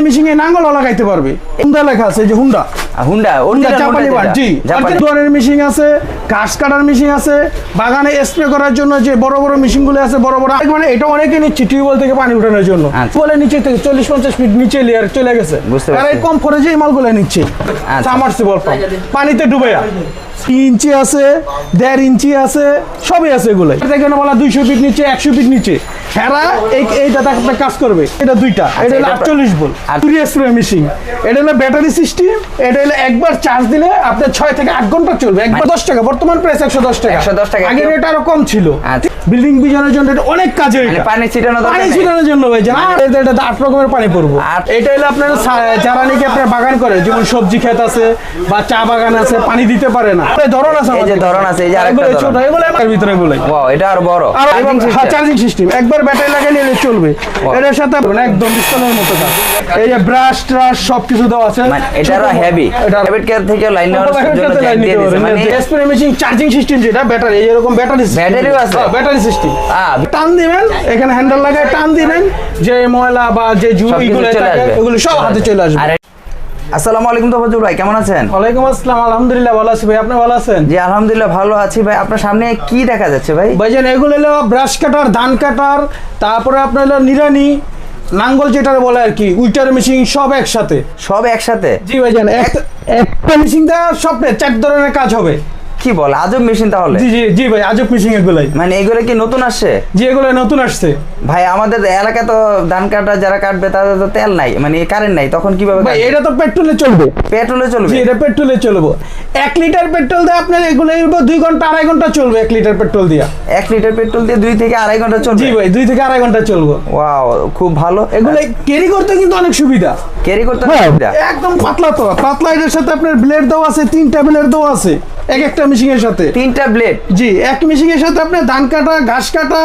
এই মেশিনে নাঙ্গলও লাগাইতে পারবে। হুন্ডা লেখা আছে, যে হুন্ডা জাপানি ব্র্যান্ড। জি, দোয়ারের মেশিন আছে, ঘাস কাটার মেশিন আছে, বাগানে স্প্রে করার জন্য যে বড় বড় মেশিনগুলো আছে, বড় বড়, মানে এটা অনেকে নিচ্ছে টিউবওয়েল থেকে পানি উঠানোর জন্য। বলে নিচে থেকে 40-50 ফিট নিচে লেয়ার চলে গেছে, আর এই কম খরচে এই মালগুলো নিচ্ছে। সাবমার্সিবল পাম্প, পানিতে ডুবাইয়া 3 ইঞ্চি আছে, 1.5 ইঞ্চি আছে, সবই আছে এগুলো। এখানে বলা 200 ফিট নিচে, 100 ফিট নিচে হেরা এইটা আপনার কাজ করবে। এটা দুইটা, এটা হলো 48 ভোল্ট স্প্রে মেশিন। এটা হলো ব্যাটারি সিস্টেম। এটা হলো একবার চার্জ দিলে আপনার 6 থেকে 8 ঘন্টা চলবে। একবার 10 টাকা, বর্তমান প্রাইস 110 টাকা। আগে এটা আরো কম ছিল। বিল্ডিং বিজানোর জন্য এটা অনেক কাজে, পানি ছিটানোর জন্য ভাই, আর এটা 8 রকমের পানি পড়বো। এটা হলো আপনার যারা নাকি আপনার বাগান করে, যেমন সবজি ক্ষেত আছে বা চা বাগান আছে, পানি দিতে পারে না, ধরন আছে, এই যে ধরন আছে, এই যে আরেকটা ছোট, এগুলো এর ভিতরে এগুলো। ওয়াও, এটা আর বড়, আর চার্জিং সিস্টেম, একবার ব্যাটারি লাগিয়ে নিলে চলবে। এটার সাথে একদম বিস্তারের মতো কাজ। এই যে ব্রাশ ট্রাশ সবকিছু দেওয়া আছে। মানে এটা আরো হেভি, প্রাইভেট কেয়ার থেকে লাইন নেওয়ার জন্য দিয়ে দিয়েছে। মানে স্প্রে মেশিন চার্জিং সিস্টেম, যেটা ব্যাটারি, এরকম ব্যাটারিও আছে, ব্যাটারি সিস্টেম। টান দিবেন, এখানে হ্যান্ডেল লাগায় টান দিবেন, যে ময়লা বা যে জুইগুলো থাকে ওগুলো সব হাতে চলে আসবে। আসসালামু আলাইকুম তোফাজ্জল ভাই, কেমন আছেন? ওয়ালাইকুম আসসালাম, আলহামদুলিল্লাহ ভালো আছি ভাই, আপনি ভালো আছেন? জি আলহামদুলিল্লাহ ভালো আছি ভাই। আপনার সামনে কি দেখা যাচ্ছে ভাই? ভাইজান এগুলো হলো ব্রাশ কাটার, ধান কাটার, তারপরে আপনার হলো নিড়ানি, নাঙ্গল যেটা বলে আর কি, উইটার মেশিন, সব একসাথে। জি ভাইজান, একটা মেশিন দা সব 4 ধরনের কাজ হবে। কি বল, আজব মেশিন তাহলে? জি জি জি ভাই, আজব মেশিন এগুলাই। মানে এগুলো কি নতুন আসছে? জি, এগুলো নতুন আসছে ভাই। আমাদের এলাকায় তো ধান কাটা যারা কাটবে তাদের তো তেল নাই, মানে কারেন্ট নাই, তখন কিভাবে? ভাই এটা তো পেট্রোলে চলবে। জি, এটা পেট্রোলে চলবে। 1 লিটার পেট্রোল দিয়ে আপনার এগুলো 2 ঘন্টা 2.5 ঘন্টা চলবে। 1 লিটার পেট্রোল দিয়ে 1 লিটার পেট্রোল দিয়ে 2 থেকে 2.5 ঘন্টা চলবে? জি ভাই, 2 থেকে 2.5 ঘন্টা চলবে। ওয়াও, খুব ভালো। এগুলো ক্যারি করতে কিন্তু অনেক সুবিধা। একদম পাতলা, তো পাতলা। এর সাথে আপনার ব্লেড দেওয়া আছে, 3টা ব্লেড দেওয়া আছে এক একটা মেশিনের সাথে। 3টা ব্লেড? জি, এক মেশিনের সাথে আপনার ধান কাটা, ঘাস কাটা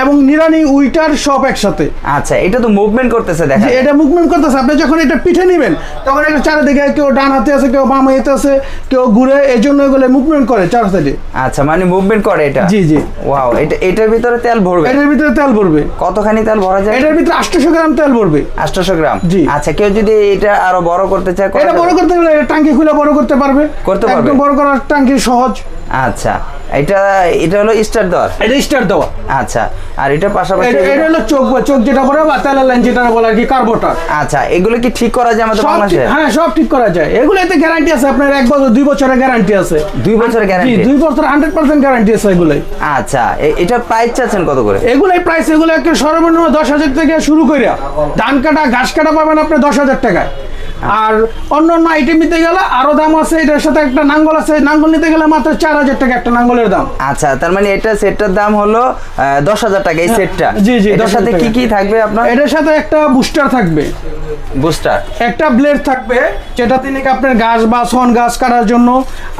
এবং নিড়ানি, উইটার সব একসাথে। আচ্ছা, এটা তো মুভমেন্ট করতেছে, দেখা যায়। এটা মুভমেন্ট করতেছে। আপনি যখন এটা পিঠে নেবেন, তখন এটা চারিদিকে কেউ ডান হাতে আছে, কেউ বাম হাতে আছে, কেউ ঘুরে, এই জন্য এগুলো মুভমেন্ট করে চার সাইডে। আচ্ছা, মানে মুভমেন্ট করে এটা? জি জি। ওয়াও, এটার ভিতরে তেল ভরবে? এটার ভিতরে তেল ভরবে। কতখানি তেল ভরা যায়? এটার ভিতরে 800 গ্রাম তেল ভরবে। 800 গ্রাম? জি। আচ্ছা, কেউ যদি এটা আরো বড় করতে চায়? এটা বড় করতে গেলে টাঙ্কি খুলে বড় করতে পারবে। একদম বড় করার টাঙ্কি সহজ। আচ্ছা, এটা হলো স্টার দেওয়া? এটা স্টার দেওয়া। আচ্ছা, আর এটা পাশাপাশি এটা হলো চোখ যেটা বলে, বা তেলের লাইন যেটা বলে আর কি, কার্বোটার। আচ্ছা, এগুলো কি ঠিক করা যায় আমাদের বাংলাদেশে? হ্যাঁ, সব ঠিক করা যায়। এগুলোতে গ্যারান্টি আছে আপনার 1 বছর 2 বছরের গ্যারান্টি আছে। 2 বছরের গ্যারান্টি? জি, 2 বছর 100% গ্যারান্টি আছে এগুলাই। আচ্ছা, এটা প্রাইস চাচ্ছেন কত করে? এগুলাই প্রাইস, এগুলো একটা সর্বনিম্ন 10,000 থেকে শুরু করে ধান কাটা, ঘাস কাটা পাবেন আপনি 10,000 টাকায়। আর অন্য আইটেম নিতে গেলে আরো দাম আছে। এটার সাথে একটা নাঙ্গল আছে, নাঙ্গল নিতে গেলে মাত্র 4,000 টাকা একটা নাঙ্গলের দাম। আচ্ছা, তার মানে এটা সেটটার দাম হলো 10,000 টাকা এই সেটটা? জি জি। এটার সাথে কি কি থাকবে আপনার? এটার সাথে একটা বুস্টার থাকবে, একটা ব্লেড থাকবে, যেটাতে নাকি আপনার ঘাস বা সন ঘাস কাটার জন্য।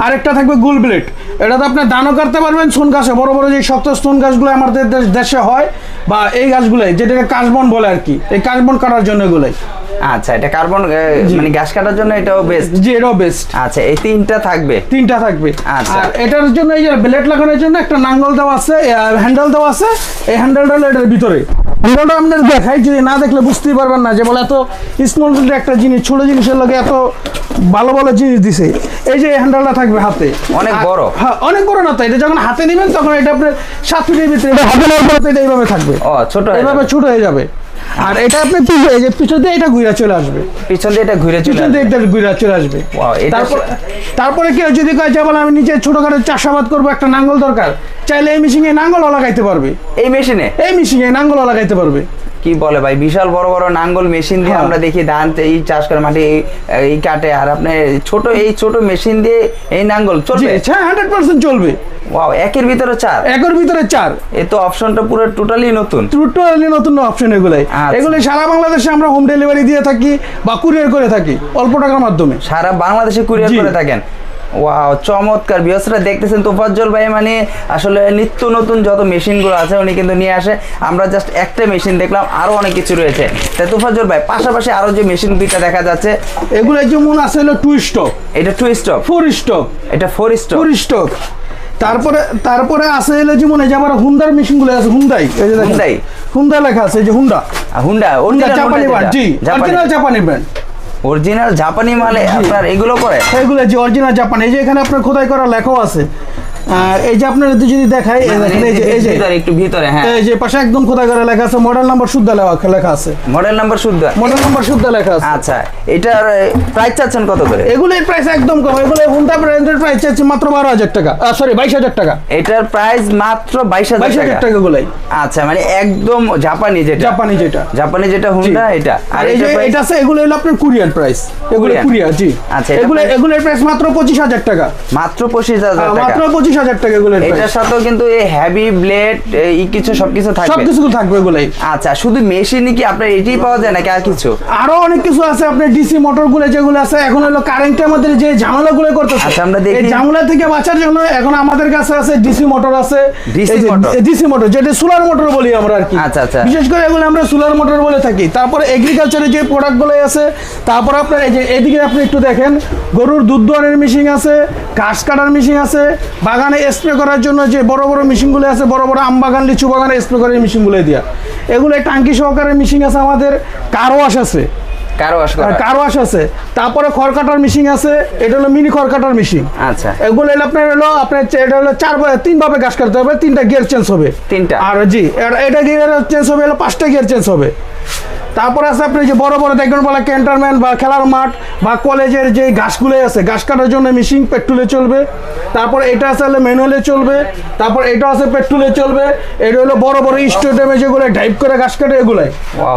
আরেকটা থাকবে গুল ব্লেড, এটাতে আপনি ধানও কাটতে পারবেন, সন ঘাসে, বড় বড় যে শক্ত সন ঘাসগুলো আমাদের দেশে হয়, বা এই গাছগুলাই যেটাকে কাশবন বলে আর কি, এই কাশবন কাটার জন্য এগুলাই। আচ্ছা, এটা কার্বন মানে ঘাস কাটার জন্য এটাও বেস্ট? জি, এটাও বেস্ট। আচ্ছা, এই 3টা থাকবে? 3টা থাকবে। আচ্ছা, আর এটার জন্য এই যে ব্লেড লাগানোর জন্য একটা নাঙ্গল দেওয়া আছে, হ্যান্ডেল দেওয়া আছে। এই হ্যান্ডেলটা হলো এটার ভিতরে। হ্যান্ডেলটা আপনার দেখাই, যদি না দেখলে বুঝতেই পারবেন না যে বলে এত স্মল একটা জিনিস, ছোট জিনিসের লগে এত ভালো ভালো জিনিস দিছে। এই যে হ্যান্ডেলটা থাকবে হাতে, অনেক বড়। হ্যাঁ, অনেক বড় না তো, এটা যখন হাতে নেবেন তখন এটা আপনার 7 ফিটের ভিতরে, হাতে নেওয়ার পরে এটা এইভাবে থাকবে। ছোট, এইভাবে ছোট হয়ে যাবে। আর এটা আপনি পিছন দিয়ে এটা ঘুরে চলে আসবে, পিছন দিয়ে এটা ঘুরে চলে আসবে। তারপরে কেউ যদি কয় যে বলে আমি নিচে ছোটখাটো চাষাবাদ করবো, একটা নাঙ্গল দরকার, চাইলে এই মেশিনে নাঙ্গলও লাগাইতে পারবে। এই মেশিনে নাঙ্গলও লাগাইতে পারবে। কি বলে ভাই, বিশাল বড় বড় নাঙ্গল মেশিন দিয়ে আমরা দেখি ধান এই চাষ করে, মাটি এই কাটে, আর আপনি ছোট মেশিন দিয়ে এই নাঙ্গল চলবে? 100% চলবে। ওয়াও, একের ভিতরে 4? এই তো অপশনটা পুরো টোটালি নতুন অপশন এগুলাই। এগুলো সারা বাংলাদেশে আমরা হোম ডেলিভারি দিয়ে থাকি বা কুরিয়ার করে থাকি অল্প টাকার মাধ্যমে। সারা বাংলাদেশে কুরিয়ার করে থাকেন? ওয়াও, চমৎকার। ভিউয়ার্সরা দেখতেছেন তোফাজ্জল ভাই মানে আসলে নিত্য নতুন যত মেশিনগুলো আছে উনি কিন্তু নিয়ে আসে। আমরা জাস্ট একটা মেশিন দেখলাম, আরো অনেক কিছু রয়েছে। তাই তোফাজ্জল ভাই, পাশাপাশি আরো যে মেশিন দুইটা দেখা যাচ্ছে, এগুলো যেমন আছে হলো 2 স্টক, এটা 2 স্টক, 4 স্টক, এটা 4 স্টক। তারপরে আছে হলো যেমন এই যে আমার হুন্ডার মেশিন গুলো আছে, হুন্ডাই, এই যে দেখেন হুন্ডা লেখা আছে, এই যে হুন্ডা জাপানি ব্র্যান্ড, জি অরিজিনাল জাপানি ব্র্যান্ড, অরিজিনাল জাপানি মালে আপনার এগুলো করে, এগুলো যে অরিজিনাল জাপানি। এই যে এখানে আপনার খোদাই করা লেখাও আছে। আর এই যে আপনার যদি দেখাই, এই যে একটু ভিতরে, হ্যাঁ এই যে পাশে একদম খোদাই করা লেখা আছে, মডেল নাম্বার শুদ্ধ লেখা আছে, মডেল নাম্বার শুদ্ধ লেখা আছে। আচ্ছা, এটার প্রাইস চাচ্ছেন কত করে? এগুলোর প্রাইস একদম কম, এগুলো হুন্ডা ব্র্যান্ডের প্রাইস চাচ্ছি মাত্র 12,000 টাকা, সরি 22,000 টাকা। এটার প্রাইস মাত্র 22,000 টাকা গুলাই। আচ্ছা, মানে একদম জাপানি যেটা হুন্ডা এটা। আর এই যে এটা আছে, এগুলো হলো আপনার কোরিয়ান প্রাইস, এগুলো কোরিয়া, জি। আচ্ছা, এগুলোর প্রাইস মাত্র 25,000 টাকা, মাত্র 25,000 টাকা, মাত্র 25,000 টাকা এগুলোর। এটার সাথেও কিন্তু এই হেভি ব্লেড এই কিছু সবকিছু থাকবে এগুলাই। আচ্ছা, শুধু মেশিনই কি আপনার এটাই পাওয়া যায় নাকি আর কিছু? আরো অনেক কিছু আছে, আপনার ডিসি মোটর গুলো যেগুলো আছে, এখন হলো কারেন্টের মধ্যে যে ঝামেলা গুলো করতেছে, আচ্ছা আমরা দেখি, এই ঝামেলা থেকে বাঁচার জন্য এখন আমাদের কাছে আছে ডিসি মোটর আছে, ডিসি মোটর যেটা সোলার মোটর বলি আমরা আর কি। আচ্ছা আচ্ছা, বিশেষ করে এগুলো আমরা সোলার মোটর বলে থাকি। তারপরে এগ্রিকালচারে যে প্রোডাক্ট গুলো আছে, তারপর আপনার এই যে এদিকে আপনি একটু দেখেন, গরুর দুধ দোয়ানোর মেশিন আছে, ঘাস কাটার মেশিন আছে, বাগানে স্প্রে করার জন্য যে বড় বড় মেশিন গুলো আছে, বড় বড় আম বাগান, লিচু বাগানে স্প্রে করার মেশিন গুলো দিয়া, এগুলো টাঙ্কি সহকারে মেশিন আছে আমাদের, কার ওয়াশ আছে, তারপরে খড় কাটার মেশিন আছে, এটা হলো মিনি খড় কাটার মেশিন। আচ্ছা, এগুলো আপনার এটা হলো 3 ভাবে ঘাস কাটতে হবে, 3টা গিয়ার চেঞ্জ হবে, 3টা, আর জি এটা গিয়ার চেঞ্জ হবে, 5টা গিয়ার চেঞ্জ হবে। তারপরে আছে আপনি যে বড় বড় দেখবেন বলা ক্যান্টনমেন্ট বা খেলার মাঠ বা কলেজের যে ঘাসগুলো আছে, ঘাস কাটার জন্য মেশিন পেট্রোলে চলবে। তারপর এটা আছে ম্যানুয়ালে চলবে, তারপর এটা আছে পেট্রোলে চলবে। এটা হলো বড় বড় স্টেডিয়ামে যেগুলো ড্রাইভ করে ঘাস কাটে এগুলাই।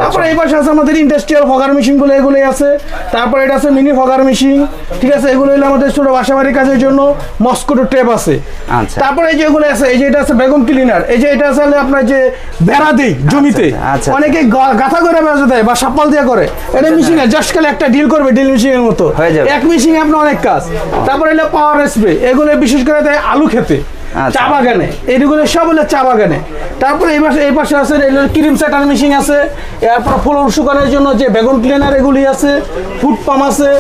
তারপরে এই পাশে আছে আমাদের ইন্ডাস্ট্রিয়াল ফগার মেশিনগুলো, এগুলোই আছে। তারপর এটা আছে মিনি ফগার মেশিন, ঠিক আছে। এগুলো হলো আমাদের ছোট বাসাবাড়ির কাজের জন্য মস্কুটো টেপ আছে। তারপরে এই যে এগুলো আছে, এই যে এটা আছে বেগম ক্লিনার, এই যে এটা আছে আপনার যে বেড়া দেই জমিতে, অনেকে গাথা করে দেয় বা সাপাল দিয়ে করে, এটা মেশিনে জাস্ট খালি একটা ডিল করবে, ডিল মেশিনের মতো এক মেশিনে আপনার অনেক কাজ। তারপরে এলো পাওয়ার স্প্রে, এগুলো বিশেষ করে দেয় আলু খেতে, চা বাগানে, এইগুলো সব হলো চা বাগানে। তারপরে এই পাশে আছে ক্রিম সেটার মেশিন আছে, এরপর ফ্লোর শুকানোর জন্য যে বেগম ক্লিনার এগুলি আছে, ফুড পাম্প আছে,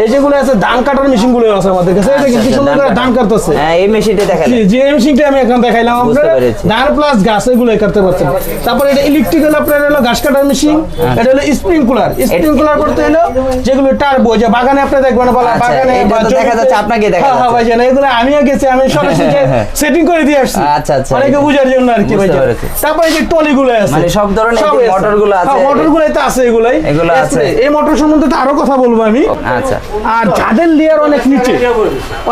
এই যেগুলো আছে ধান কাটার মেশিন গুলো আছে আমাদের কাছে। এটা কি সুন্দর করে ধান কাটতেছে, এই মেশিনটা দেখাইলাম, জি এই মেশিনটা আমি এখন দেখাইলাম আপনাদের, ধান প্লাস ঘাস এগুলো কাটতে পারছেন। তারপরে এটা ইলেকট্রিক্যাল আপনার হলো ঘাস কাটার মেশিন, এটা হলো স্প্রিংকুলার করতে হলো যেগুলো টার্বো, যে বাগানে আপনি দেখবেন বাগানে দেখা যাচ্ছে, আপনাকে দেখা যাচ্ছে, হ্যাঁ ভাই জানেন এগুলো আমিও গেছি, আমি সরাসরি সেটিং করে দিয়ে আসছি। আচ্ছা আচ্ছা, অনেকে বুঝার জন্য আর কি ভাই। তারপরে যে টলি গুলো আছে, মানে সব ধরনের মোটর গুলো আছে, মোটর গুলো তো আছে, এগুলো আছে। এই মোটর সম্বন্ধে তো আরো কথা বলবো আমি। আচ্ছা, আর যাদের লেয়ার অনেক নিচে,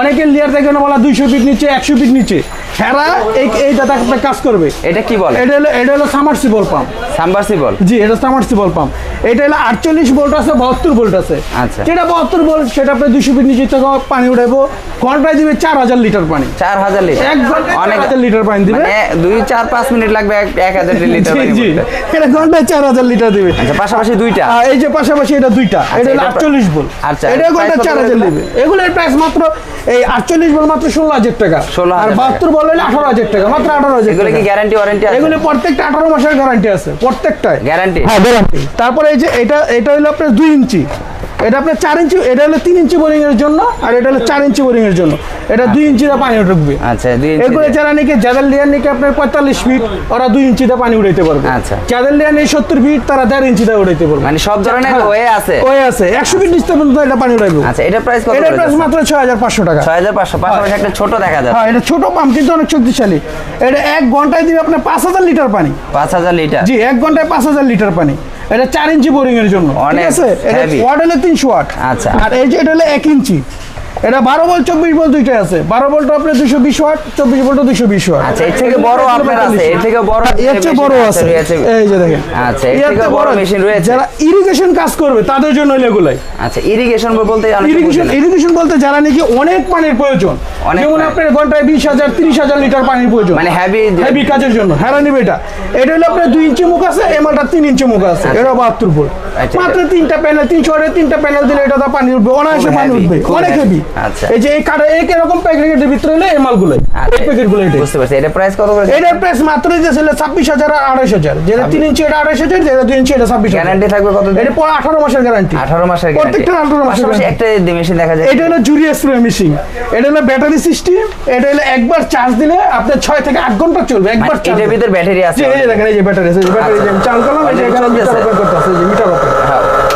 অনেকের লেয়ার দেখবেন বলা 200 ফিট নিচে, 100 ফিট নিচে, হেরা এই দাদা কাজ করবে। এটা কি বলে? এটা হলো সাবমার্সিবল পাম্প। জি, এটা সাবমার্সিবল পাম্প। এটা হলো 48 ভোল্ট আছে, 72 ভোল্ট আছে। আচ্ছা, যেটা 72 ভোল্ট সেটা আপনি 200 ফিট নিচে থেকে পানি উঠাবো, ঘন্টায় দিবে 4000 লিটার পানি। 4000 লিটার, এক ঘন্টায় 1000 লিটার পানি দিবে, মানে 2-4-5 মিনিট লাগবে 1000 লিটার পানি। জি, এটা ঘন্টায় 4000 লিটার দিবে। আচ্ছা, পাশাপাশি দুইটা, এই যে পাশাপাশি এটা দুইটা, এটা হলো 48 ভোল্ট। আচ্ছা, এটা ঘন্টায় 4000 দিবে। এগুলোর প্রাইস মাত্র এই 48 ভোল্ট মাত্র 16000 টাকা, আর 72 ভোল্ট হলে 18000 টাকা, মাত্র 18000। এগুলো কি গ্যারান্টি ওয়ারেন্টি আছে? এগুলো প্রত্যেকটা 18 মাসের গ্যারান্টি আছে, প্রত্যেকটায় গ্যারান্টি। হ্যাঁ, গ্যারান্টি। তারপরে এই যে এটা হলো আপনার 2 ইঞ্চি, এটা আপনার 4 ইঞ্চি, এটা হলো 3 ইঞ্চি বোরিং এর জন্য, আর এটা হলো 4 ইঞ্চি বোরিং এর জন্য। এটা 2 ইঞ্চিতে পানি ঢুকবে। আচ্ছা, 2 ইঞ্চি। এগুলো যারা নাকি যাদের লেয়ার নাকি আপনার 45 ফিট, ওরা 2 ইঞ্চিতে পানি উঠাইতে পারবে। আচ্ছা, যাদের লেয়ার নেই 70 ফিট, তারা 1.5 ইঞ্চিতে উঠাইতে পারবে। মানে সব ধরনের ওয়ে আছে, 100 ফিট নিচে পর্যন্ত এটা পানি উঠাইবে। আচ্ছা, এটা প্রাইস কত? এটা প্রাইস মাত্র 6500 টাকা। 6500। পাশাপাশি একটা ছোট দেখা যাচ্ছে। হ্যাঁ, এটা ছোট পাম্প কিন্তু অনেক শক্তিশালী। এটা 1 ঘন্টায় দিবে আপনার 5000 লিটার পানি। 5000 লিটার? জি, 1 ঘন্টায় 5000 লিটার পানি। এটা 4 ইঞ্চি বোরিং এর জন্য, ঠিক আছে। এটা ওয়াট হলো 300 ওয়াট। আচ্ছা, আর এই যে এটা হলো 1 ইঞ্চি, এটা 12 ভোল্ট 24 ভোল্ট দুইটাই আছে। 12 ভোল্ট আপনার 220 ওয়াট, 24 ভোল্ট 220 ওয়াট। আচ্ছা, এর থেকে বড় আপনার আছে, এর থেকে বড়, এর চেয়ে বড় আছে, এই যে দেখেন। আচ্ছা, এর থেকে বড় মেশিন রয়েছে। যারা ইরিগেশন কাজ করবে তাদের জন্য এগুলাই। আচ্ছা, ইরিগেশন বলতে ইরিগেশন বলতে যারা নাকি অনেক পানির প্রয়োজন, যেমন আপনার ঘন্টায় 20000 30000 লিটার পানির প্রয়োজন, মানে হেভি কাজের জন্য হেরা নিবে। এটা হলো আপনার 2 ইঞ্চি মুখ আছে, এমালটা 3 ইঞ্চি মুখ আছে। এটা 72 ভোল্ট, মাত্র 3টা প্যানেল, 300 ওয়াটের 3টা প্যানেল দিলে এটা পানি উঠবে, অনায়াসে পানি উঠবে, অনেক হেভি। আচ্ছা এই যে এই কার্ড এরকম প্যাকেটের ভিতরে হলে এই মালগুলো এই প্যাকেটগুলো এটা বুঝতে পারছি। এটা প্রাইস কত করে? এটার প্রাইস মাত্র দিয়েছিল 26,000 আর 28,000, যেটা 3 ইঞ্চি এটা 28,000, যেটা 2 ইঞ্চি এটা 26,000। গ্যারান্টি থাকবে কত? এটা 18 মাসের গ্যারান্টি। 18 মাসের গ্যারান্টি, প্রত্যেকটা 18 মাসের গ্যারান্টি। একটা মেশিন দেখা যায়, এটা হলো জুরি স্প্রে মেশিন, এটা হলো ব্যাটারি সিস্টেম, এটা হলো একবার চার্জ দিলে আপনার 6 থেকে 8 ঘন্টা চলবে একবার চার্জ। এটার ভিতর ব্যাটারি আছে, এই যে দেখেন এই যে ব্যাটারি আছে, ব্যাটারি যে চার্জ করলাম এই যে এখানে মিটার অপারেট করতে আছে, এই যে মিটার অপারেট।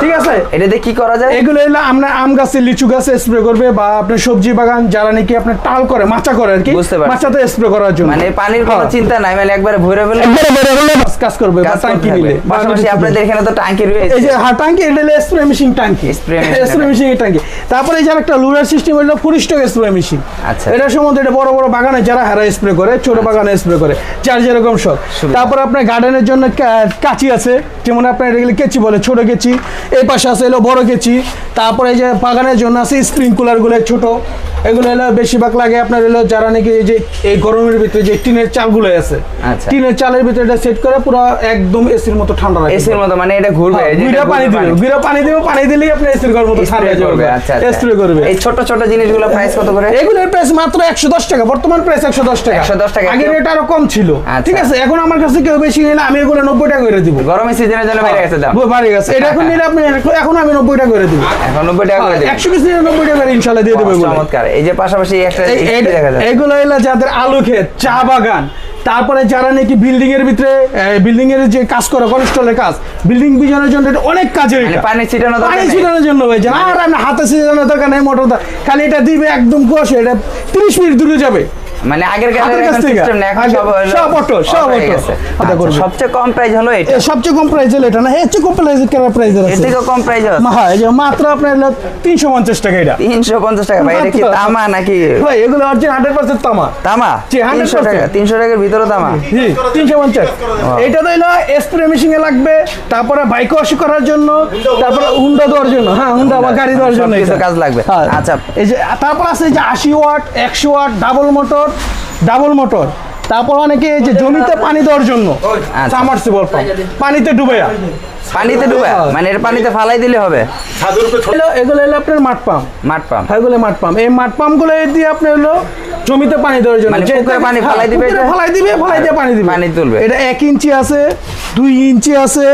ঠিক আছে, এটা দিয়ে কি করা যায়? এগুলো হলো আমরা আম গাছে লিচু গাছে স্প্রে করবে, বা আপনার সবজি বাগান যারা নাকি আপনার টাল করে মাচা করে আর কি, মাচাতে স্প্রে করার জন্য, মানে পানির কোনো চিন্তা নাই, মানে একবারে ভরে ফেলে কাজ করবে বা টাঙ্কি নিলে। পাশাপাশি আপনাদের এখানে তো টাঙ্কি রয়েছে, এই যে টাঙ্কি, এটা হলো স্প্রে মেশিন টাঙ্কি, স্প্রে মেশিন টাঙ্কি। তারপরে এই যে একটা লুরার সিস্টেম হলো ফুল স্টক স্প্রে মেশিন। আচ্ছা, এটার সম্বন্ধে এটা বড় বড় বাগানে যারা হারা স্প্রে করে, ছোট বাগানে স্প্রে করে, যার যেরকম শখ। তারপর আপনার গার্ডেনের জন্য কাঁচি আছে, যেমন আপনার এগুলো কেচি বলে, ছোট কেচি। এই পাশে আছে এলো বড় কেচি। তারপরে এই যে বাগানের জন্য আছে স্প্রিংকুলার গুলো ছোট, এগুলো হলো বেশিরভাগ লাগে আপনার হলো যারা নাকি এই যে এই গরমের ভিতরে যে টিনের চালগুলো আছে, টিনের চালের ভিতরে এটা সেট করে পুরো একদম এসির মতো ঠান্ডা রাখবে, এসির মতো, মানে এটা ঘুরবে, গুইরা পানি দিবে, গুইরা পানি দিবে, পানি দিলেই আপনি এসির ঘর মতো ঠান্ডা হয়ে যাবে। আচ্ছা, স্প্রে করবে। এই ছোট ছোট জিনিসগুলো প্রাইস কত করে? এগুলোর প্রাইস মাত্র 110 টাকা, বর্তমান প্রাইস 110 টাকা। 110 টাকা, আগে রেট আরো কম ছিল। ঠিক আছে, এখন আমার কাছে কেউ বেশি নিলে আমি এগুলো 90 টাকা করে দিব। গরমের সিজনের জন্য বেড়ে গেছে দাম, বেড়ে গেছে। এটা এখন নিলে আপনি এখন আমি 90 টাকা করে দিব, এখন 90 টাকা করে দিব, 100 পিস নিলে 90 টাকা করে ইনশাআল্লাহ দিয়ে দেব। চমৎকার। এই যে পাশাপাশি একটা দেখা যায়, এগুলো হলো যাদের আলু ক্ষেত, চা বাগান, তারপরে যারা নাকি বিল্ডিং এর ভিতরে বিল্ডিং এর যে কাজ করে, কনস্ট্রাকশনের কাজ, বিল্ডিং বিজানোর জন্য এটা অনেক কাজে, পানি ছিটানোর জন্য হয়েছে। আর আমি হাতে ছিটানোর দরকার নেই, মোটর খালি এটা দিবে একদম কষে, এটা 30 মিনিট দূরে যাবে। মানে আগের সিস্টেম না, এখন সব অটো, সব অটো। সবচেয়ে কম প্রাইস হলো এটা, সবচেয়ে কম প্রাইস হলো এটা না, এর চেয়ে কম প্রাইস কেন প্রাইস আছে, এর থেকে কম প্রাইস আছে। হ্যাঁ, এই যে মাত্র আপনার 350 টাকা। এটা 350 টাকা ভাই, এটা কি তামা নাকি ভাই? এগুলো অরিজিনাল 100% তামা, তামা জি 100 টাকা, 300 টাকার ভিতরে তামা জি 350। এটা তো হলো স্প্রে মেশিন এ লাগবে, তারপরে বাইক ওয়াশ করার জন্য, তারপরে হুন্ডা দেওয়ার জন্য, হ্যাঁ হুন্ডা বা গাড়ি দেওয়ার জন্য কিছু কাজ লাগবে। আচ্ছা, এই যে তারপর আছে যে 80 ওয়াট 100 ওয়াট ডাবল মোটর। তারপর অনেকে এই যে জমিতে পানি দেওয়ার জন্য সাবমার্সিবল পাম্প, পানিতে ডুবাইয়া, মানে এর পানিতে ফালাই দিলে হবে। এগুলো হলো আপনার মাঠ পাম্প, এগুলো মাঠ পাম্প। এই মাঠ পাম্প গুলো দিয়ে আপনি হলো জমিতে পানি দেওয়ার জন্য, পানি ফালাই দিবে, ফালাই দিয়ে পানি দিবে, পানি তুলবে। এটা 1 ইঞ্চি আছে, 2 ইঞ্চি আছে,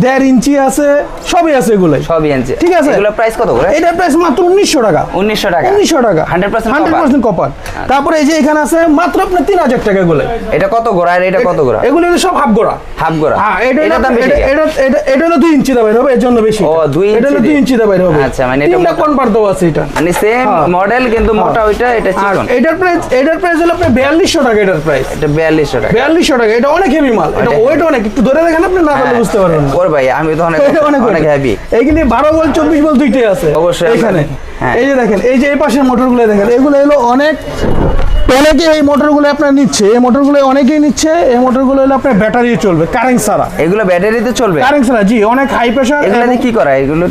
1.5 ইঞ্চি আছে, সবই আছে, এগুলো সবই আছে। ঠিক আছে, এগুলো প্রাইস কত করে? এটার প্রাইস মাত্র 1900 টাকা। 1900 টাকা, 1900 টাকা, 100% কপার। তারপরে এই যে এখানে আছে মাত্র আপনার 3000 টাকা। এগুলো এটা কত গোড়া আর এটা কত গোড়া? এগুলো সব হাফ গোড়া, হাফ গোড়া। হ্যাঁ, এটা হলো 2 ইঞ্চি দাম হবে, এর জন্য বেশি। ও 2 ইঞ্চি, এটা হলো 2 ইঞ্চি দাম হবে। আচ্ছা, মানে এটা কনভার্ট দেওয়া আছে, এটা মানে সেম মডেল কিন্তু মোটা ওইটা, এটা চিকন। এটার প্রাইস হলো আপনার 4200 টাকা। এটার প্রাইস এটা 4200 টাকা, 4200 টাকা। এটা অনেক হেভি মাল, এটা ওয়েট অনেক, একটু ধরে দেখেন আপনি না বলে বুঝতে পারবেন না। ওরে ভাই, আমি তো অনেক হেভি। এইগুলি 12 ভোল্ট 24 ভোল্ট দুইটাই আছে অবশ্যই এখানে। এই যে দেখেন, এই যে এই পাশের মোটরগুলো দেখেন, এগুলো হলো অনেকে এই মোটরগুলো আপনার নিচ্ছে, এই মোটরগুলো অনেকেই নিচ্ছে। এই মোটরগুলো হলো আপনার ব্যাটারি চলবে, কারেন্ট ছাড়া। এগুলো ব্যাটারিতে চলবে, কারেন্ট ছাড়া জি। অনেক হাই প্রেসার। এগুলো কি করা? এগুলো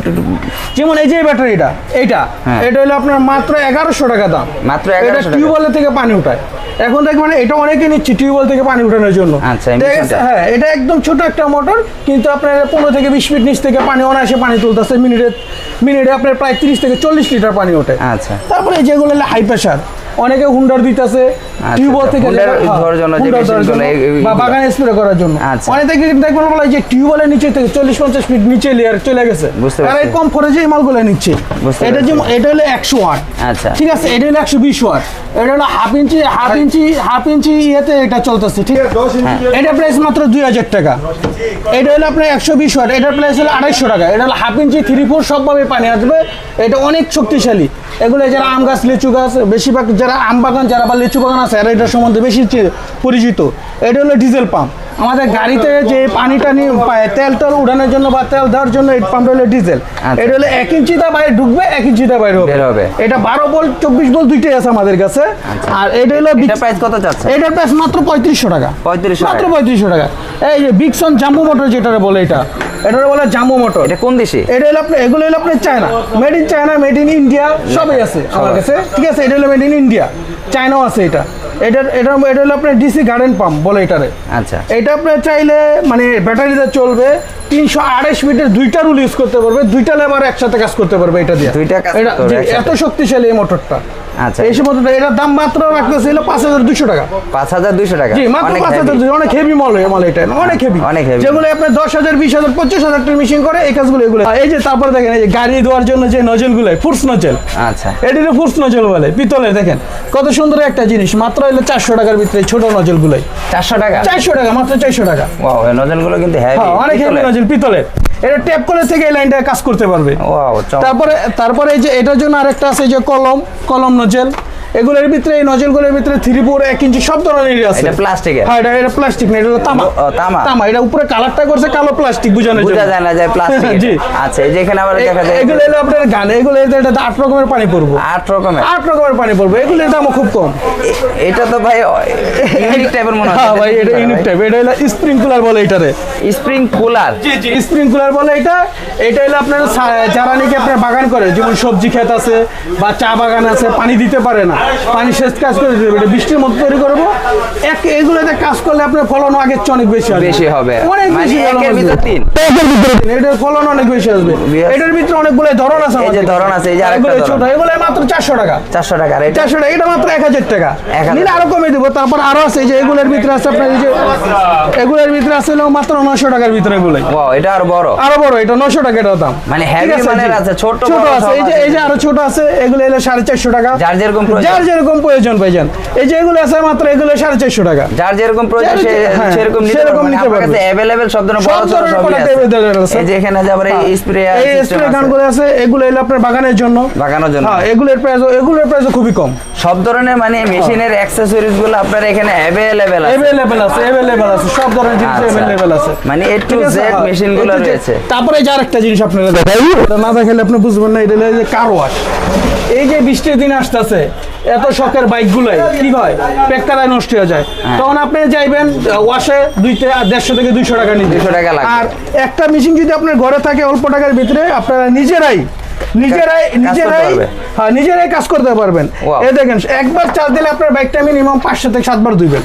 যেমন এই যে ব্যাটারিটা, এটা হলো আপনার মাত্র 1100 টাকা দাম, মাত্র 1100 টাকা। টিউবওয়েল থেকে পানি উঠায় এখন দেখবেন, এটা অনেকে নিচ্ছে টিউবওয়েল থেকে পানি উঠানোর জন্য। আচ্ছা, হ্যাঁ, এটা একদম ছোট একটা মোটর, কিন্তু আপনার 15 থেকে 20 ফিট নিচ থেকে পানি অনায়াসে পানি তুলতেছে। মিনিটে আপনার প্রায় 30 থেকে 40 লিটার পানি ওঠে। আচ্ছা, তারপরে যেগুলো হলো হাই প্রেসার, অনেকে হুন্ডার দিতেছে টিউবওয়েল থেকে বা বাগানে স্প্রে করার জন্য। অনেকে দেখবেন বলে যে টিউবওয়েলের নিচে থেকে 40-50 ফিট নিচে লেয়ার চলে গেছে, তারা কম খরচে এই মালগুলো নিচ্ছে। এটা হলো 100 ওয়াট। আচ্ছা, ঠিক আছে, এটা হলো 120 ওয়াট। এটা হলো হাফ ইঞ্চি ইয়েতে এটা চলতেছে। ঠিক আছে, এটা প্রাইস মাত্র 2000 টাকা। এটা হলো আপনার 120 ওয়াট, এটার প্রাইস হলো 250 টাকা। এটা হলো হাফ ইঞ্চি 3/4 সবভাবে পানি আসবে, এটা অনেক শক্তিশালী। এগুলো যারা আম গাছ, লিচু গাছ, বেশিরভাগ যারা আম বাগান, যারা বা লিচু বাগান আছে, এরা এটার সম্বন্ধে বেশি পরিচিত। এটা হলো ডিজেল পাম্প। আমাদের গাড়িতে যে পানিটা নিয়ে তেল উঠানোর জন্য বা তেল দেওয়ার জন্য এই পাম্পটা হলো ডিজেল। এটা হলো 1 ইঞ্চিতে বাইরে ঢুকবে, 1 ইঞ্চিতে বাইরে হবে। এটা 12 ভোল্ট 24 ভোল্ট দুইটাই আছে আমাদের কাছে। আর এটা হলো প্রাইস কত যাচ্ছে? এটার প্রাইস মাত্র 3500 টাকা, মাত্র 3500 টাকা। এই যে বিগসন জাম্বো মোটর যেটা বলে, এটা বলে জাম্বো মোটর। এটা কোন দেশে? এটা হলো আপনার, এগুলো হলো আপনার China, made in China, made in India, সবই আছে আমার কাছে। ঠিক আছে, এটা হলো মেড ইন ইন্ডিয়া, চায়নাও আছে এটা। এটা হলো আপনার ডিসি গার্ডেন পাম্প বলে এটারে। আচ্ছা, এটা আপনি চাইলে মানে ব্যাটারিতে চলবে 328 মিটার, দুইটা রুল ইউজ করতে পারবে, দুইটা লেবার একসাথে কাজ করতে পারবে এটা দিয়ে। দুইটা কাজ করতে পারবে, এত শক্তিশালী এই মোটরটা। আচ্ছা, এই মোটরটা এটার দাম মাত্র রাখতেছিল 5200 টাকা। 5200 টাকা? জি, মাত্র 5200। অনেক হেভি মাল এটা, অনেক হেভি, অনেক হেভি, যেগুলো আপনার 10,000 20,000 25,000 টাকা মেশিন করে এই কাজগুলো এগুলো। এই যে তারপর দেখেন এই যে গাড়ি ধোয়ার জন্য যে নজলগুলো, ফুটস নজল। আচ্ছা, এটিতে ফুটস নজল বলে, পিতলের। দেখেন কত সুন্দর একটা জিনিস, মাত্র হলো 400 টাকার ভিতরে ছোট নজলগুলো। 400 টাকা? 400 টাকা, মাত্র 400 টাকা। ওয়াও, এই নজলগুলো কিন্তু হেভি, অনেক হেভি নজল, পিতলের। এটা ট্যাপ করে থেকে এই লাইনটা কাজ করতে পারবে। ওয়াও। তারপরে এই যে এটার জন্য আরেকটা আছে যে কলম নজল। এগুলোর ভিতরে এই নজলগুলোর ভিতরে 3, 4, 1 ইঞ্চি সব ধরনেরই আছে। এটা প্লাস্টিকের? হ্যাঁ, এটা প্লাস্টিক না, এটা হলো তামা। তামা। এটা উপরে কালারটা করছে কালো প্লাস্টিক, বোঝানো বোঝা যায় না যায় প্লাস্টিক। জি। আচ্ছা, এই যে এখানে আবার দেখা যায় এগুলো হলো আপনার গান, এগুলো এটা 8 রকমের পানি পড়বে। 8 রকমের? 8 রকমের পানি পড়বে। এগুলোর দামও খুব কম। এটা তো ভাই ইউনিক টাইপের মনে হয়। হ্যাঁ ভাই, এটা ইউনিক টাইপ। এটা হলো স্প্রিংকুলার বলে এটারে। স্প্রিংকুলার? জি, স্প্রিংকুলার বলে এটা। এটা হলো আপনার যারা নাকি আপনার বাগান করে, যেমন সবজি ক্ষেত আছে বা চা বাগান আছে, পানি দিতে পারে না, পানি শেষ কাজ করে দিতে হবে, এটা বৃষ্টির মধ্যে তৈরি করবো। এগুলোতে কাজ করলে আপনার ফলন আগের চেয়ে অনেক বেশি হবে, অনেক বেশি। একের ভিতর 3? এটার ফলন অনেক বেশি আসবে। এটার ভিতরে অনেকগুলো ধরন আছে। এই যে ধরন আছে, এই যে আরেকটা ছোট, এগুলো মাত্র 400 টাকা। 400 টাকা? আর এটা 400 টাকা, এটা মাত্র 1000 টাকা। নিলে আরো কমে দেবো। তারপর আরো আছে যে এগুলোর ভিতরে আছে আপনার, এই যে এগুলোর ভিতরে আছে মাত্র 900 টাকার ভিতরে এগুলো। ওয়াও, এটা আরো বড়? আরো বড়, এটা 900 টাকা এটার দাম। মানে হেভি মানের আছে, ছোট আছে। এই যে আরো ছোট আছে, এগুলো হলো 450 টাকা। যার যেরকম প্রয়োজন ভাইজান। এই যে এগুলো আছে মাত্র, এগুলো 450 টাকা। যার যেরকম প্রয়োজন সেরকম নিতে পারবে। কাছে अवेलेबल সব ধরনের বড় ছোট সবই আছে। এই যে এখানে যে আবার এই স্প্রে গানগুলো আছে, এগুলো হলো আপনার বাগানের জন্য। হ্যাঁ, এগুলোর প্রাইস খুবই কম। সব ধরনের মানে মেশিনের অ্যাকসেসরিজ গুলো আপনার এখানে अवेलेबल আছে, সব ধরনের জিনিস अवेलेबल আছে। মানে A to Z মেশিন গুলো রয়েছে। তারপরে যে আরেকটা জিনিস আপনারা দেখাই, এটা না দেখালে আপনি বুঝবেন না। এটা হলো যে কার ওয়াশ। এই যে বৃষ্টির দিন আসতেছে, এত শখের বাইকগুলো কি হয়, পেটকারায় নষ্ট হয়ে যায়। তখন আপনি যাইবেন ওয়াশে 150 থেকে 200 টাকা নিতে। 200 টাকা লাগে। আর একটা মেশিন যদি আপনার ঘরে থাকে অল্প টাকার ভিতরে, আপনারা নিজেরাই কাজ করতে পারবেন। এই দেখেন, একবার চার্জ দিলে আপনার বাইকটা মিনিমাম 5 থেকে 7 বার ধুইবেন।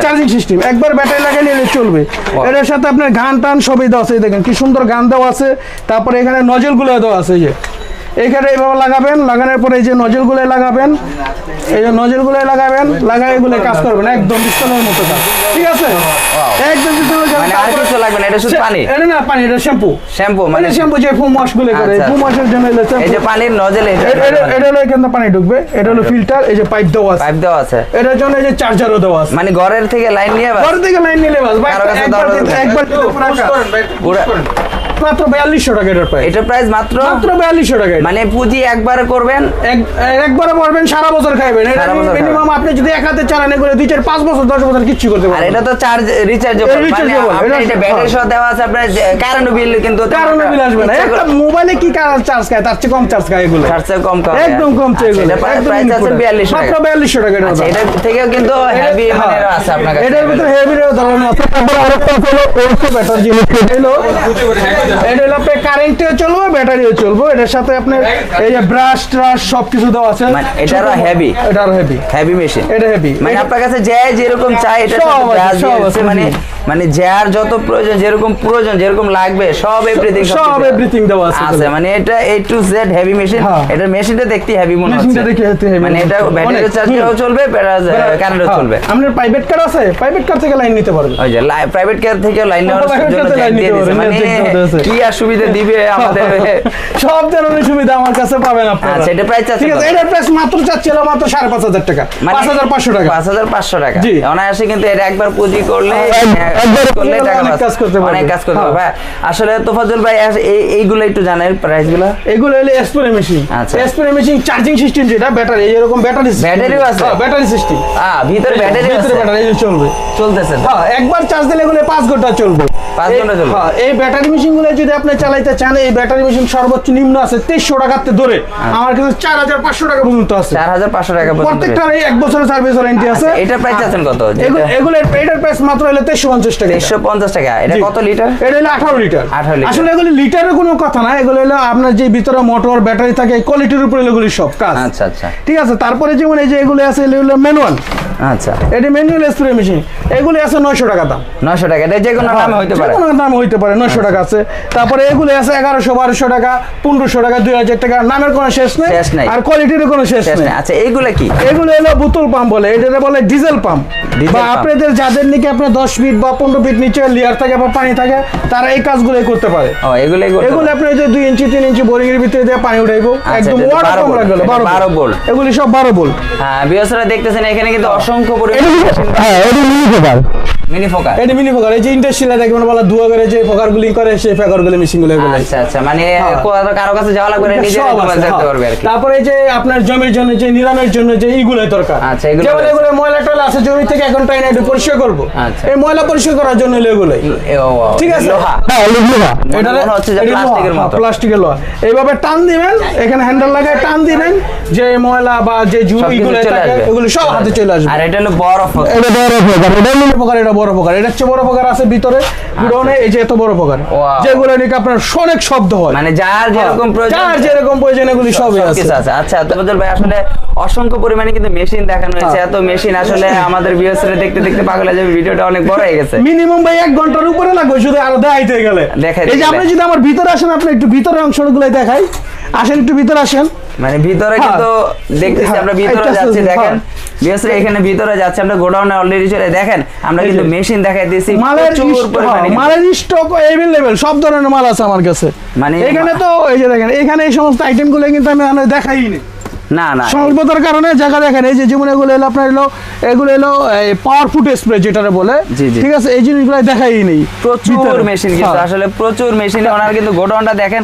চার্জিং সিস্টেম, একবার ব্যাটারি লাগিয়ে নিলে চলবে। এর সাথে আপনার গান টান সবই দেওয়া আছে। দেখেন কি সুন্দর গান দেওয়া আছে। তারপরে এখানে নজলগুলো দেওয়া আছে। এই যে এইখানে এইভাবে লাগাবেন, লাগানোর পরে এই যে নজলগুলো লাগাবেন, লাগাই এগুলো কাজ করবেন একদম পিস্তলের মতো কাজ। ঠিক আছে, একদম পিস্তলের কাজ। মানে আর কিছু লাগবে না, এটা শুধু পানি? এটা না পানি, এটা শ্যাম্পু। মানে শ্যাম্পু যে ফুম ওয়াশ গুলো করে, ফুম ওয়াশের জন্য এই যে পানির নজল, এটা হলো এখানে পানি ঢুকবে। এটা হলো ফিল্টার। এই যে পাইপ দেওয়া আছে। এটার জন্য এই যে চার্জারও দেওয়া আছে। মানে ঘরের থেকে লাইন নিয়ে বাস? ঘর থেকে লাইন নিলে বাস। একবার মাত্র 4200 টাকা এটার প্রাইস। এটার প্রাইস মাত্র 4200 টাকা। মানে পুঁজি একবার করবেন, একবারে করবেন, সারা বছর খাইবেন। এটা মিনিমাম আপনি যদি এক হাতে চালানে করে 2, 4, 5 বছর 10 বছর কিচ্ছু করতে পারবেন। আর এটা তো চার্জ রিচার্জেবল। মানে এটা ব্যাটারি সহ দেওয়া আছে। আপনার কারেন্ট বিল কিন্তু আসবে না। একটা মোবাইলে কি চার্জ খায়, তার চেয়ে কম চার্জ খায় এগুলো। চার্জ কম একদম কম চাই এগুলো। এটা প্রাইস আছে 4200 টাকা। মাত্র 4200 টাকা। আচ্ছা, এটা থেকেও কিন্তু হেভি মানের আছে আপনার কাছে। এটার ভিতরে হেভি ধরনের আছে। তারপর আরেকটা হলো ওলসো ব্যাটারি জিনিস। এটা হলো আপনার কারেন্টে চলবে, ব্যাটারিও চলবে। এটার সাথে আপনার এই যে ব্রাশ ট্রাশ সবকিছু দেওয়া আছে। মানে এটারও হেভি মেশিন। এটা হেভি। মানে আপনার কাছে যেরকম চাই এটা সব মানে মানে যার যত প্রয়োজন, যেরকম লাগবে সব এভরিথিং দেওয়া আছে। মানে এটা A to Z heavy machine. এটা মেশিনটা দেখতে হেভি মনে হচ্ছে। মানে এটা ব্যাটারি চার্জেও চলবে, কারেন্টও চলবে। আপনার প্রাইভেট কার আছে, প্রাইভেট কার থেকে লাইন নিতে পারবেন। ওই যে প্রাইভেট কার থেকে লাইন নেওয়ার জন্য দিয়ে দিয়েছে। মানে কি আর সুবিধা দিবে আমাদের, সব ধরনের সুবিধা আমার কাছে পাবেন আপনারা। আচ্ছা, এটা প্রাইস আছে? ঠিক আছে, এটার প্রাইস মাত্র চাচ্ছিল মাত্র 5500 টাকা। 5500 টাকা। 5500 টাকা। জি, অনায়াসে কিন্তু এটা একবার পুঁজি করলে অনেক কাজ করতে পারবে। আসলে তোফাজ্জল ভাই এইগুলো একটু জানেন প্রাইসগুলো? এগুলো হলো স্প্রে মেশিন। আচ্ছা, স্প্রে মেশিন চার্জিং সিস্টেম, যেটা ব্যাটারি, এরকম ব্যাটারিও আছে। ব্যাটারি সিস্টেম, ভিতরে ব্যাটারি চলতেছে। একবার চার্জ দিলে এগুলো 5 ঘন্টা চলবে। 5 ঘন্টা চলবে। এই ব্যাটারি মেশিন গুলো যদি আপনি চালাইতে চান, এই ব্যাটারি মেশিন সর্বোচ্চ নিম্ন আছে 2300 টাকাতে ধরে আমার কাছে 4500 টাকা পর্যন্ত আছে। 4500 টাকা পর্যন্ত। প্রত্যেকটার 1 বছরের সার্ভিস ওয়ারেন্টি আছে। এটা প্রাইস আছেন কত? এগুলো এটার প্রাইস মাত্র হলো 2350 টাকা। 2350 টাকা। এটা কত লিটার? এটা হলো 18 লিটার। আসলে এগুলো লিটারের কোনো কথা না, এগুলো হলো আপনার যে ভিতরে মোটর ব্যাটারি থাকে কোয়ালিটির উপরে এগুলো সব কাজ। আচ্ছা আচ্ছা, ঠিক আছে। তারপরে যেমন এই যে এগুলো আছে, এগুলো ম্যানুয়াল। আচ্ছা, এটি ম্যানুয়াল স্প্রে মেশিন, এগুলি আছে 900 টাকা দাম। 900 টাকা, এটা যে কোনো দামে হইতে পারে, যে কোনো দামে হইতে পারে, 900 টাকা আছে। তারপরে এগুলি আছে 1100, 1200 টাকা, 1500 টাকা, 2000 টাকা, নামের কোনো শেষ নেই আর কোয়ালিটির কোনো শেষ নেই। আচ্ছা, এইগুলা কি? এগুলো হলো বোতল পাম্প বলে, এটা বলে ডিজেল পাম্প। বা আপনাদের যাদের নাকি আপনার 10 ফিট বা 15 ফিট নিচে লেয়ার থাকে বা পানি থাকে, তারা এই কাজগুলো করতে পারে। এগুলো আপনি যে 2 ইঞ্চি 3 ইঞ্চি বোরিং এর ভিতরে দিয়ে পানি উঠাইবো, একদম ওয়াটার কম লাগবে, 12 ভোল্ট। এগুলি সব 12 ভোল্ট। হ্যাঁ, ভিউয়ার্সরা দেখতেছেন এখানে কিন্তু অসংখ্য পরিমাণে হ্যাঁ, এটা মিনি ফোকার, মিনি ফোকার, এটা মিনি ফোকার। এই যে ইন্ডাস্ট্রিয়াল দেখে মানে বলা ধোয়া করে যে ফোকারগুলি করে, সেই ফোকারগুলো মেশিনগুলো এগুলো। আচ্ছা আচ্ছা, মানে কারো কাছে যাওয়া লাগবে না, নিজে করতে পারবে আর কি। তারপরে যে আপনার জমির জন্য যে নিরামের জন্য যে এইগুলো দরকার, আচ্ছা, এগুলো ময়লা টয়লা আছে জমি থেকে, এখন টাইনা একটু পরিষ্কার করব, এই ময়লা পরিষ্কার করার জন্য এগুলো। ঠিক আছে, হ্যাঁ, লোহা, এটা হচ্ছে যে প্লাস্টিকের মতো, প্লাস্টিকের লোহা। এইভাবে টান দিবেন, এখানে হ্যান্ডেল লাগায় টান দিবেন, যে ময়লা বা যে জুইগুলো থাকে এগুলো সব হাতে চলে আসবে। আর এটা হলো বড় ফোকার, এটা বড় ফোকার, এটা মিনি ফোকার, এটা বড় ফোকার। এটা হচ্ছে বড় ফোকার আছে ভিতরে গুডাউনে, এই যে এত বড় ফোকার, যেগুলো নাকি আপনার অনেক শব্দ হয়, মানে যার যেরকম প্রয়োজন এগুলি সবই আছে। আচ্ছা, তোফাজ্জল ভাই আসলে অসংখ্য পরিমাণে কিন্তু মেশিন দেখানো হয়েছে, এত মেশিন আসলে আমাদের ভিউয়ার্সরা দেখতে দেখতে পাগল হয়ে যাবে, ভিডিওটা অনেক বড় হয়ে গেছে। মিনিমাম ভাই 1 ঘন্টার উপরে লাগবে শুধু আরো দেখাইতে গেলে। এই যে আপনি যদি আমার ভিতরে আসেন, আপনি একটু ভিতরের অংশগুলো দেখাই, আসেন একটু ভিতরে আসেন। মানে ভিতরে কিন্তু দেখতেছি আমরা ভিতরে যাচ্ছি, দেখেন ভিউয়ার্সরা এখানে ভিতরে যাচ্ছে, আমরা গোডাউনে অলরেডি চলে দেখেন, আমরা কিন্তু মেশিন দেখাই দিয়েছি, প্রচুর পরিমাণে মালের স্টক अवेलेबल, সব ধরনের মাল আছে আমার কাছে। মানে এখানে তো এই যে দেখেন, এখানে এই সমস্ত আইটেমগুলো কিন্তু আমি দেখাইনি, না স্বল্পতার কারণে জায়গা দেখেন। এই যে যেমন এগুলো হলো আপনার এগুলো হলো পাওয়ার ফুট স্প্রে যেটারে বলে, ঠিক আছে, এই জিনিসগুলো দেখাই নেই। প্রচুর মেশিন কিন্তু আসলে প্রচুর মেশিন, ওনার কিন্তু গোডাউনটা দেখেন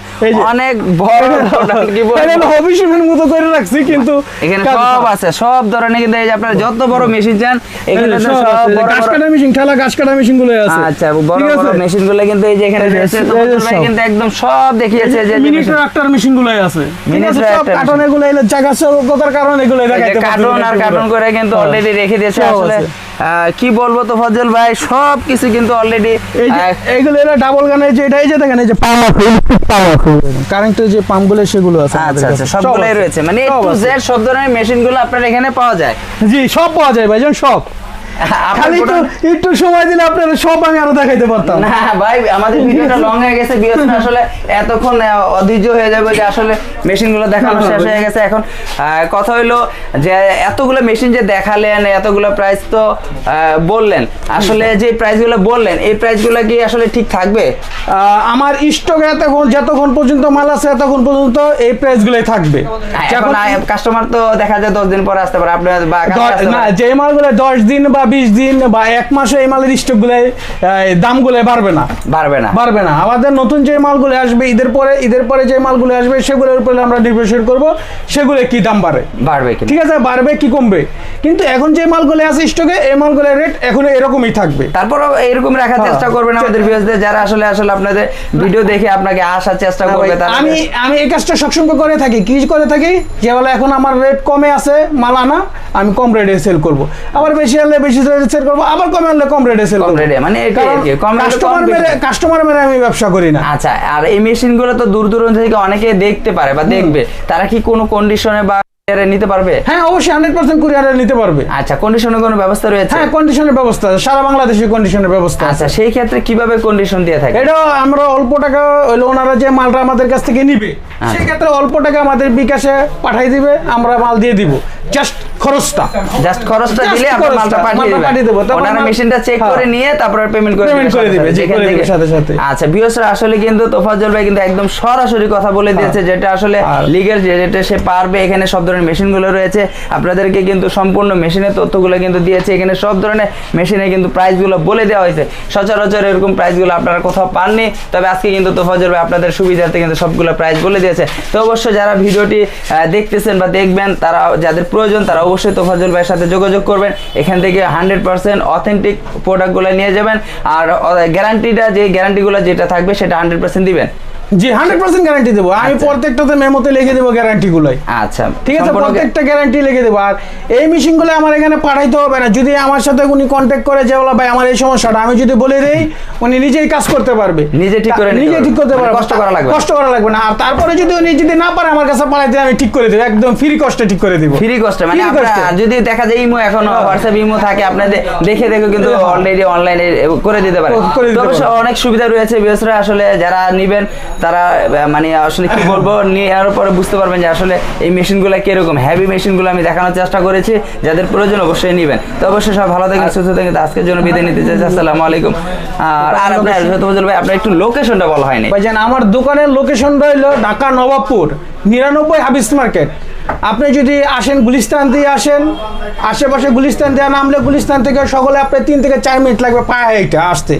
অনেক বড় গোডাউন, কি বলবো হবিশমের মতো করে রাখছি, কিন্তু এখানে সব আছে, সব ধরনের কিন্তু এই যে আপনারা যত বড় মেশিন চান এখানে তো সব বড় গাছ কাটা মেশিন, ঠেলা গাছ কাটা মেশিনগুলো আছে। আচ্ছা, বড় বড় মেশিনগুলো কিন্তু এই যে এখানে রয়েছে, তো ভাই কিন্তু একদম সব দেখিয়েছে যে মিনি ট্রাক্টর মেশিনগুলো আছে, মিনি ট্রাক্টর কার্টনগুলো এলে জায়গা স্বল্পতার কারণে এগুলো দেখাইতে পারবে, কার্টন আর কার্টন করে কিন্তু অলরেডি রেখে দিয়েছে। আসলে কি বলবো তো ফজল ভাই, সব কিছু কিন্তু অলরেডি এইগুলো এরা ডাবল গানের যে এটা, এই যে দেখেন, এই যে কারেন্টের যে পাম্পগুলো সেগুলো আছে। আচ্ছা আচ্ছা, সবগুলাই রয়েছে, মানে এ টু জেড সব ধরনের মেশিনগুলো আপনার এখানে পাওয়া যায়। জি, সব পাওয়া যায় ভাইজান, সব। খালি একটু সময় দিলে আপনারা সব আমি আরো দেখাইতে পারতাম। না ভাই, আমাদের ভিডিওটা লং হয়ে গেছে, ভিউয়ার্সরা আসলে এতক্ষণ অধৈর্য হয়ে যাবে যে আসলে মেশিনগুলো দেখানো শেষ হয়ে গেছে। এখন কথা হইলো যে এতগুলো মেশিন যে দেখালেন, এতগুলো প্রাইস তো বললেন, আসলে যে প্রাইসগুলো বললেন এই প্রাইসগুলো কি আসলে ঠিক থাকবে? আমার স্টকে যতক্ষণ পর্যন্ত মাল আছে ততক্ষণ পর্যন্ত এই প্রাইসগুলোই থাকবে। এখন কাস্টমার তো দেখা যায় 10 দিন পরে আসতে পারে, আপনার বা না, যে মালগুলো 10 দিন বা 20 দিন বা 1 মাসে এই মালের স্টকগুলো দামগুলো বাড়বে না। আমাদের নতুন যে মালগুলো আসবে ঈদের পরে যে মালগুলো আসবে সেগুলোর উপরে আমরা নির্ভরশীল করব, সেগুলো কি দাম বাড়বে, ঠিক আছে, বাড়বে কি কমবে। কিন্তু এখন যে মালগুলো আছে স্টকে, এই মালগুলোর রেট এখন এরকমই থাকবে। তারপর এরকম রাখার চেষ্টা করবেন আমাদের ভিউয়ারদের, যারা আসলে আপনাদের ভিডিও দেখে আপনাকে আসার চেষ্টা করবে। আমি এই কাজটা সবসময় করে থাকি, কি করে থাকি, যে বলে এখন আমার রেট কমে আছে মাল আনা, আমি কম রেটে সেল করব, আবার বেশি হলে বেশি রেটে সেল করব, আবার কমে হলে কম রেটে সেল করব, মানে কাস্টমার মেরে আমি ব্যবসা করি না। আচ্ছা, আর এই মেশিনগুলো তো দূর দূরান্ত থেকে অনেকে দেখতে পারে বা দেখবে, তারা কি কোনো কন্ডিশনে বা নিতে পারবে? হ্যাঁ, অবশ্যই 100% কুরিয়ারে নিতে পারবে। আচ্ছা, কন্ডিশনের কোনো ব্যবস্থা রয়েছে? হ্যাঁ, কন্ডিশনের ব্যবস্থা সারা বাংলাদেশে কন্ডিশনের ব্যবস্থা। আচ্ছা, সেই ক্ষেত্রে কিভাবে কন্ডিশন দিয়ে থাকে? এটা আমরা অল্প টাকা হইলো, ওনারা যে মালটা আমাদের কাছ থেকে নিবে সেই ক্ষেত্রে অল্প টাকা আমাদের বিকাশে পাঠিয়ে দিবে, আমরা মাল দিয়ে দিব, জাস্ট খরচটা দিলে আমরা মালটা পাঠিয়ে দেব, ওনারা মেশিনটা চেক করে নিয়ে তারপর পেমেন্ট করে দিবে সাথে সাথে। আচ্ছা ভিউয়ার্সরা, আসলে কিন্তু তোফাজ্জল ভাই কিন্তু একদম সরাসরি কথা বলে দিয়েছে, যেটা আসলে লিগ্যাল, যেটা সে পারবে। এখানে সব ধরনের মেশিনগুলো রয়েছে, আপনাদেরকে কিন্তু সম্পূর্ণ মেশিনের তথ্যগুলো কিন্তু দিয়েছে। এখানে সব ধরনের মেশিনে কিন্তু প্রাইসগুলো বলে দেওয়া হয়েছে, সচরাচর এরকম প্রাইসগুলো আপনারা কোথাও পাননি। তবে আজকে কিন্তু তোফাজ্জল ভাই আপনাদের সুবিধার্থে কিন্তু সবগুলো প্রাইস বলে দিয়েছে। তো অবশ্যই যারা ভিডিওটি দেখতেছেন বা দেখবেন, তারা যাদের প্রয়োজন তারা অবশ্যই তোফাজ্জল ভাইয়ের সাথে যোগাযোগ করবেন। এখান থেকে 100% অথেন্টিক প্রোডাক্টগুলো নিয়ে যাবেন, আর গ্যারান্টিটা, যে গ্যারান্টিগুলো যেটা থাকবে সেটা 100% দিবেন। জি 100% গ্যারান্টি দেবো আমি, প্রত্যেকটাতে মেমোতে লিখে দেবো গ্যারান্টি গুলোই। আচ্ছা ঠিক আছে, প্রত্যেকটা গ্যারান্টি লিখে দেবো। আর এই মেশিনগুলো আমার এখানে পাঠাইতে হবে না, যদি আমার সাথে উনি কন্ট্যাক্ট করে যে বলা ভাই আমার এই সমস্যাটা, আমি যদি বলে দেই উনি নিজেই কাজ করতে পারবে, নিজে ঠিক করতে পারবে, কষ্ট করা লাগবে না। আর তারপরে যদি উনি যদি না পারে আমার কাছে পাঠাইতে আমি ঠিক করে দেবো, একদম ফ্রি কস্টে ঠিক করে দেবো। ফ্রি কস্টে মানে যদি দেখা যায় ইমো এখনো হোয়াটসঅ্যাপ ইমো থাকে আপনাদের দেখে কিন্তু অলরেডি অনলাইনে করে দিতে পারে। অবশ্য অনেক সুবিধা রয়েছে ভিউয়ার্সরা, আসলে যারা নেবেন তারা মানে আসলে কি বলবো নেওয়ার পরে বুঝতে পারবেন যে আসলে এই মেশিনগুলো কিরকম। হেভি মেশিনগুলো আমি দেখানোর চেষ্টা করেছি, যাদের প্রয়োজন অবশ্যই নেবেন। তো অবশ্যই সব ভালো থাকেন, সুস্থ থাকেন। আজকের জন্য বিদায় নিতে চাইছি, আসসালামু আলাইকুম। আর আপনার সত্যি ভাই আপনার একটু লোকেশনটা বলা হয়নি ভাইজান। আমার দোকানের লোকেশনটা হলো ঢাকা নবাবপুর 99 হাবিস মার্কেট। আপনি যদি আসেন গুলিস্তান দিয়ে আসেন, আশেপাশে গুলিস্তান দিয়ে নামলে গুলিস্তান থেকে সকলে আপনার 3 থেকে 4 মিনিট লাগবে পায়ে হেঁটে আসতে।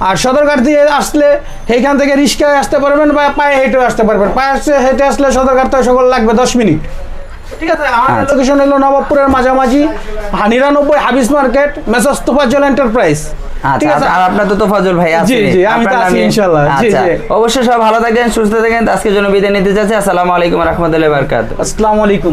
আর সদরঘাট দিয়ে আসলে সেইখান থেকে রিক্সায় আসতে পারবেন বা পায়ে হেঁটেও আসতে পারবেন। পায়ে হেঁটে আসলে সদরঘাট থেকে সকল লাগবে 10 মিনিট। ঠিক আছে, আমার লোকেশন হলো নবাবপুরের মাঝামাঝি 99 হাবিস মার্কেট, মেসার্স তোফাজ্জল এন্টারপ্রাইজ। ঠিক আছে, আর আপনার তো তোফাজ্জল ভাই আছে। জি জি আমি তো আছি ইনশাআল্লাহ। জি জি অবশ্যই সব ভালো থাকবেন, সুস্থ থাকেন। আজকের জন্য বিদায় নিতে চাচ্ছি। আসসালামু আলাইকুম ওয়া রাহমাতুল্লাহি ওয়া বারাকাতুহু। আসসালামু আলাইকুম।